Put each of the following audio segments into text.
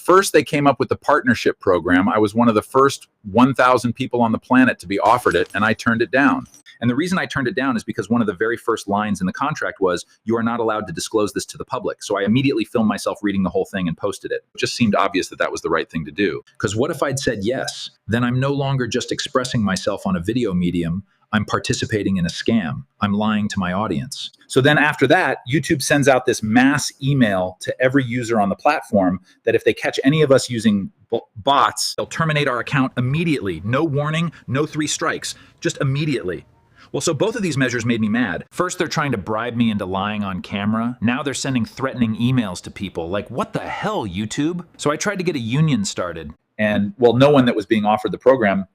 First, they came up with the partnership program. I was one of the first 1,000 people on the planet to be offered it, and I turned it down. And the reason I turned it down is because one of the very first lines in the contract was, you are not allowed to disclose this to the public. So I immediately filmed myself reading the whole thing and posted it. It just seemed obvious that that was the right thing to do. Because what if I'd said yes? Then I'm no longer just expressing myself on a video medium. I'm participating in a scam. I'm lying to my audience. So then after that, YouTube sends out this mass email to every user on the platform that if they catch any of us using bots, they'll terminate our account immediately. No warning, no 3 strikes, just immediately. Well, so both of these measures made me mad. First, they're trying to bribe me into lying on camera. Now they're sending threatening emails to people. Like, what the hell, YouTube? So I tried to get a union started. And, well, no one that was being offered the program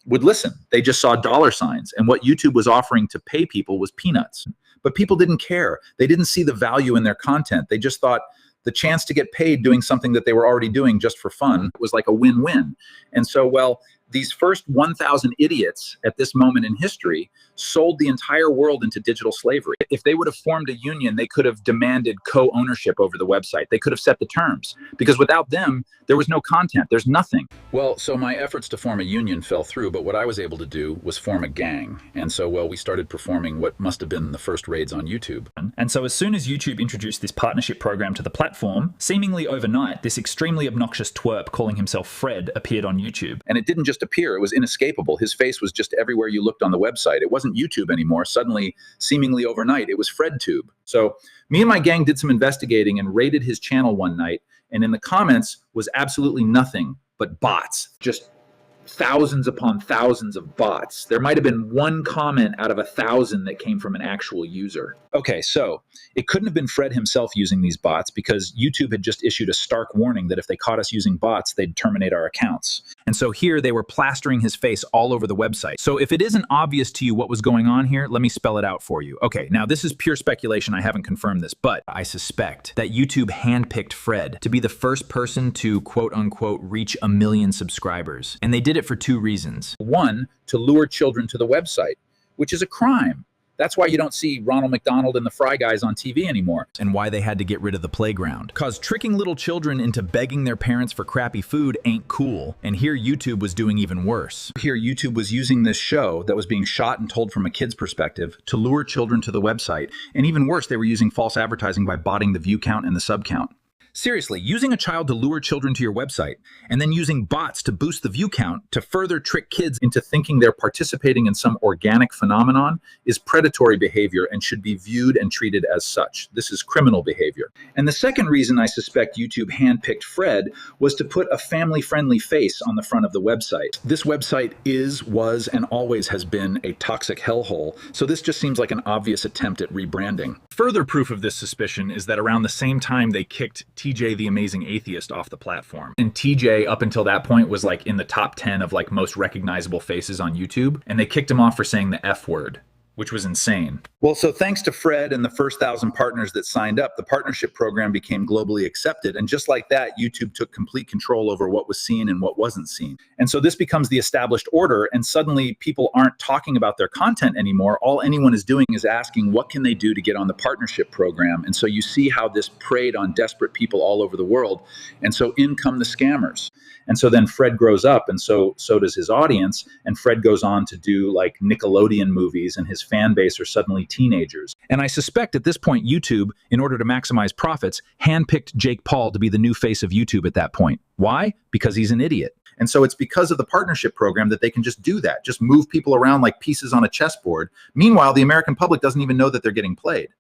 would listen. They just saw dollar signs. And what YouTube was offering to pay people was peanuts. But people didn't care. They didn't see the value in their content. They just thought the chance to get paid doing something that they were already doing just for fun was like a win-win. And so, well, these first 1,000 idiots at this moment in history sold the entire world into digital slavery. If they would have formed a union, they could have demanded co-ownership over the website. They could have set the terms, because without them, there was no content. There's nothing. Well, so my efforts to form a union fell through, but what I was able to do was form a gang. And so, well, we started performing what must have been the first raids on YouTube. And so as soon as YouTube introduced this partnership program to the platform, seemingly overnight, this extremely obnoxious twerp calling himself Fred appeared on YouTube. And it didn't just appear, it was inescapable. His face was just everywhere you looked on the website. It wasn't YouTube anymore. Suddenly, seemingly overnight, it was FredTube. So me and my gang did some investigating and raided his channel one night, and in the comments was absolutely nothing but bots. Just thousands upon thousands of bots. There might have been one comment out of 1,000 that came from an actual user. Okay, so it couldn't have been Fred himself using these bots, because YouTube had just issued a stark warning that if they caught us using bots, they'd terminate our accounts. And so here they were plastering his face all over the website. So if it isn't obvious to you what was going on here, let me spell it out for you. Okay, now this is pure speculation. I haven't confirmed this, but I suspect that YouTube handpicked Fred to be the first person to quote unquote reach 1 million subscribers. And they did it for 2 reasons. One, to lure children to the website, which is a crime. That's why you don't see Ronald McDonald and the Fry Guys on TV anymore. And why they had to get rid of the playground. Cause tricking little children into begging their parents for crappy food ain't cool. And here YouTube was doing even worse. Here YouTube was using this show that was being shot and told from a kid's perspective to lure children to the website. And even worse, they were using false advertising by botting the view count and the sub count. Seriously, using a child to lure children to your website, and then using bots to boost the view count to further trick kids into thinking they're participating in some organic phenomenon is predatory behavior and should be viewed and treated as such. This is criminal behavior. And the second reason I suspect YouTube handpicked Fred was to put a family-friendly face on the front of the website. This website is, was, and always has been a toxic hellhole, so this just seems like an obvious attempt at rebranding. Further proof of this suspicion is that around the same time they kicked TJ the Amazing Atheist off the platform. And TJ up until that point was like in the top 10 of like most recognizable faces on YouTube. And they kicked him off for saying the F word, which was insane. Well, so thanks to Fred and the first 1,000 partners that signed up, the partnership program became globally accepted. And just like that, YouTube took complete control over what was seen and what wasn't seen. And so this becomes the established order, and suddenly people aren't talking about their content anymore. All anyone is doing is asking, what can they do to get on the partnership program? And so you see how this preyed on desperate people all over the world. And so in come the scammers. And so then Fred grows up, and so does his audience. And Fred goes on to do like Nickelodeon movies, and his fan base are suddenly teenagers. And I suspect at this point, YouTube, in order to maximize profits, handpicked Jake Paul to be the new face of YouTube at that point. Why? Because he's an idiot. And so it's because of the partnership program that they can just do that, just move people around like pieces on a chessboard. Meanwhile, the American public doesn't even know that they're getting played.